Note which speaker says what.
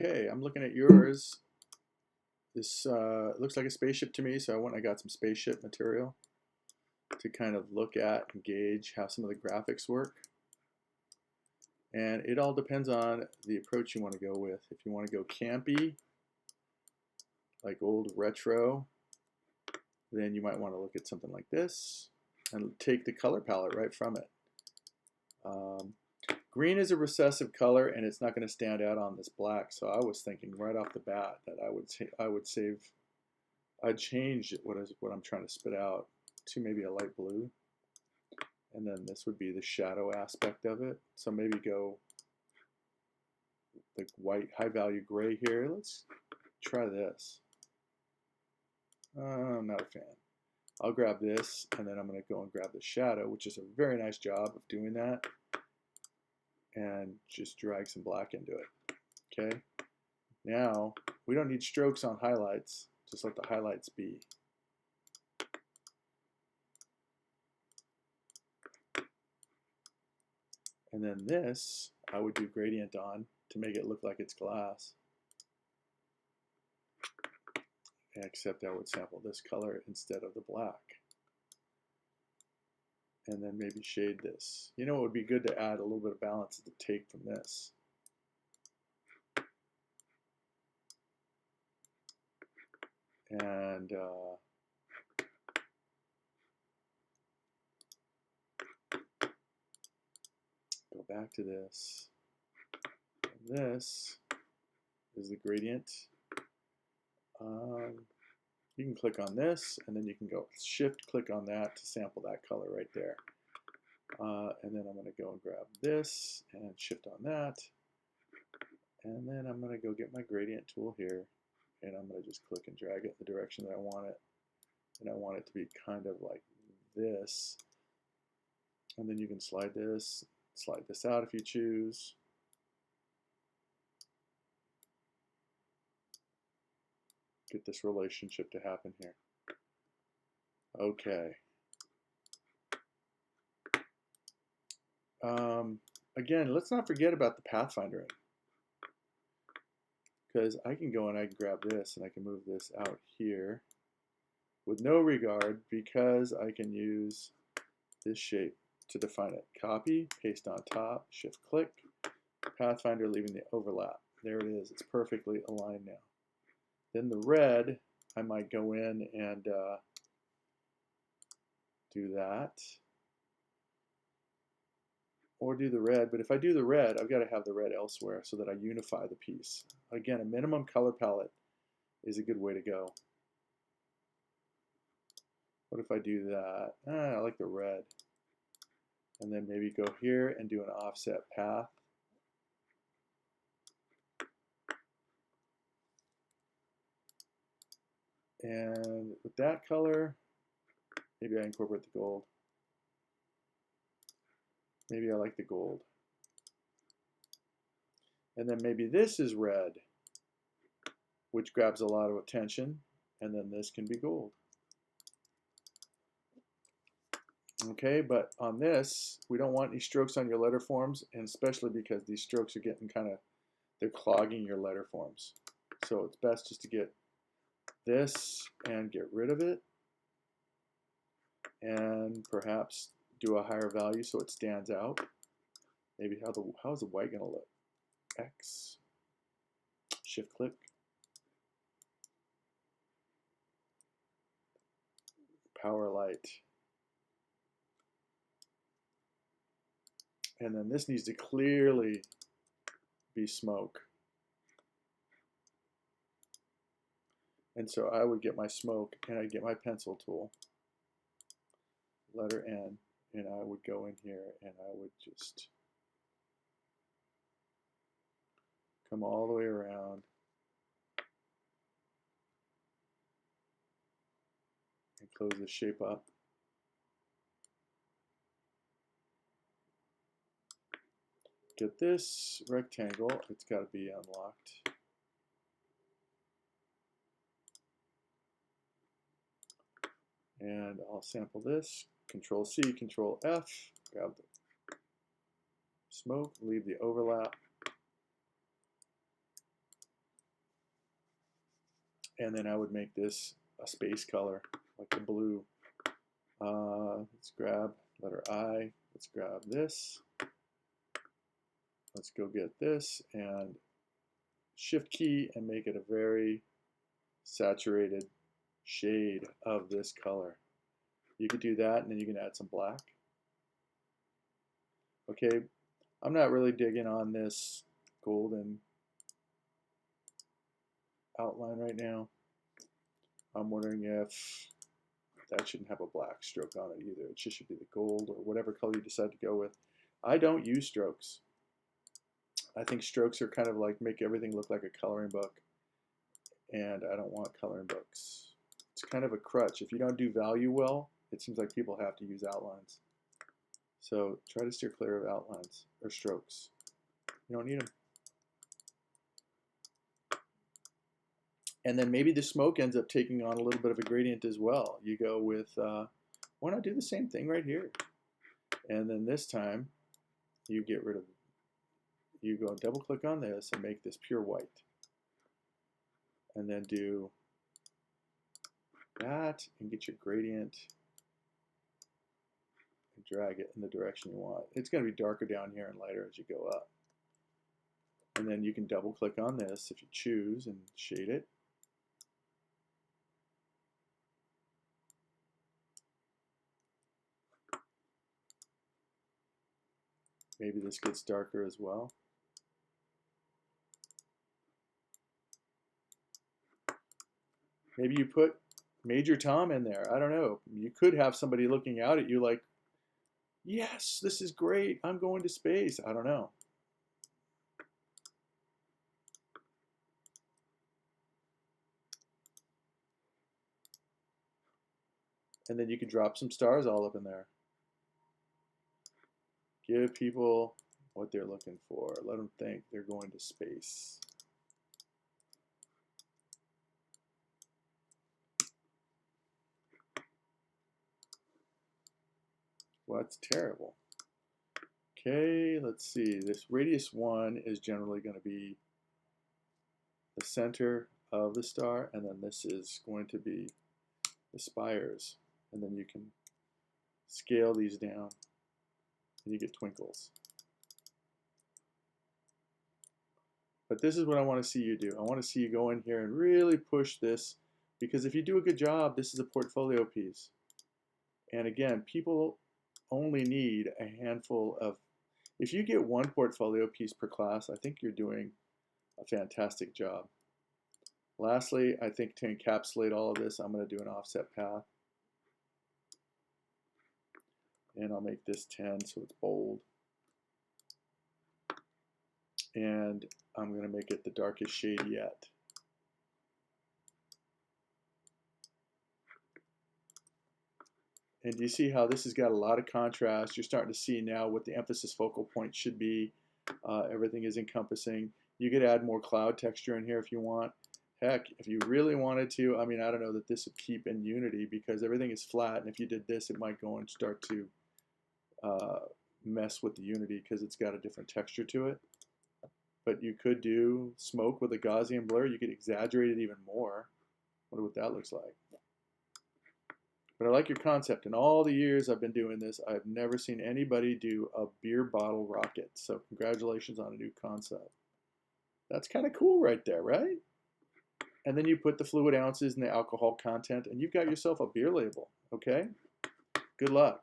Speaker 1: Okay, I'm looking at yours. This looks like a spaceship to me, so I got some spaceship material to kind of look at and gauge how some of the graphics work. And it all depends on the approach you want to go with. If you want to go campy, like old retro, then you might want to look at something like this and take the color palette right from it. Green is a recessive color, and it's not going to stand out on this black. So I was thinking right off the bat that I'd change what I'm trying to spit out to maybe a light blue, and then this would be the shadow aspect of it. So maybe go the white high value gray here. Let's try this. I'm not a fan. I'll grab this, and then I'm going to go and grab the shadow, which is a very nice job of doing that, and just drag some black into it. Okay. Now, we don't need strokes on highlights. Just let the highlights be. And then this, I would do gradient on to make it look like it's glass. Except I would sample this color instead of the black. And then maybe shade this. You know, it would be good to add a little bit of balance to the take from this. And go back to this. And this is the gradient. You can click on this, and then you can go shift click on that to sample that color right there. And then I'm going to go and grab this and shift on that. And then I'm going to go get my gradient tool here, and I'm going to just click and drag it in the direction that I want it. And I want it to be kind of like this. And then you can slide this out if you choose. Get this relationship to happen here. Okay. Again, let's not forget about the pathfindering, because I can go and I can grab this and I can move this out here with no regard, because I can use this shape to define it. Copy, paste on top, shift click, pathfinder leaving the overlap. There it is. It's perfectly aligned now. Then the red, I might go in and do that. Or do the red, but if I do the red, I've got to have the red elsewhere so that I unify the piece. Again, a minimum color palette is a good way to go. What if I do that? I like the red. And then maybe go here and do an offset path. And with that color, maybe I incorporate the gold. Maybe I like the gold. And then maybe this is red, which grabs a lot of attention. And then this can be gold. Okay, but on this, we don't want any strokes on your letter forms, and especially because these strokes are getting they're clogging your letter forms. So it's best just to get this and get rid of it, and perhaps do a higher value so it stands out. Maybe how's the white gonna look? X, shift click, power light. And then this needs to clearly be smoke. And so I would get my smoke, and I'd get my pencil tool, letter N, and I would go in here and I would just come all the way around and close the shape up. Get this rectangle, it's got to be unlocked. And I'll sample this, Control C, Control F, grab the smoke, leave the overlap. And then I would make this a space color, like the blue. Let's grab letter I. Let's grab this. Let's go get this and shift key and make it a very saturated shade of this color. You could do that, and then you can add some black. Okay, I'm not really digging on this golden outline right now. I'm wondering if that shouldn't have a black stroke on it either. It just should be the gold or whatever color you decide to go with. I don't use strokes. I think strokes are kind of like make everything look like a coloring book, and I don't want coloring books. It's kind of a crutch. If you don't do value well, it seems like people have to use outlines. So try to steer clear of outlines or strokes. You don't need them. And then maybe the smoke ends up taking on a little bit of a gradient as well. You go with, why not do the same thing right here? And then this time, you get rid of, you go double click on this and make this pure white. And then do that and get your gradient and drag it in the direction you want. It's going to be darker down here and lighter as you go up. And then you can double click on this if you choose and shade it. Maybe this gets darker as well. Maybe you put Major Tom in there. I don't know. You could have somebody looking out at you like, yes, this is great. I'm going to space. I don't know. And then you could drop some stars all up in there. Give people what they're looking for. Let them think they're going to space. Well, that's terrible. Okay, let's see. This radius 1 is generally going to be the center of the star, and then this is going to be the spires. And then you can scale these down, and you get twinkles. But this is what I want to see you do. I want to see you go in here and really push this, because if you do a good job, this is a portfolio piece. And again, people only need a handful of, if you get one portfolio piece per class, I think you're doing a fantastic job. Lastly, I think to encapsulate all of this, I'm going to do an offset path. And I'll make this 10 so it's bold. And I'm going to make it the darkest shade yet. And do you see how this has got a lot of contrast? You're starting to see now what the emphasis focal point should be. Everything is encompassing. You could add more cloud texture in here if you want. Heck, if you really wanted to, I mean, I don't know that this would keep in unity because everything is flat. And if you did this, it might go and start to mess with the unity because it's got a different texture to it. But you could do smoke with a Gaussian blur. You could exaggerate it even more. Wonder what that looks like. But I like your concept. In all the years I've been doing this, I've never seen anybody do a beer bottle rocket. So congratulations on a new concept. That's kind of cool right there, right? And then you put the fluid ounces and the alcohol content, and you've got yourself a beer label, okay? Good luck.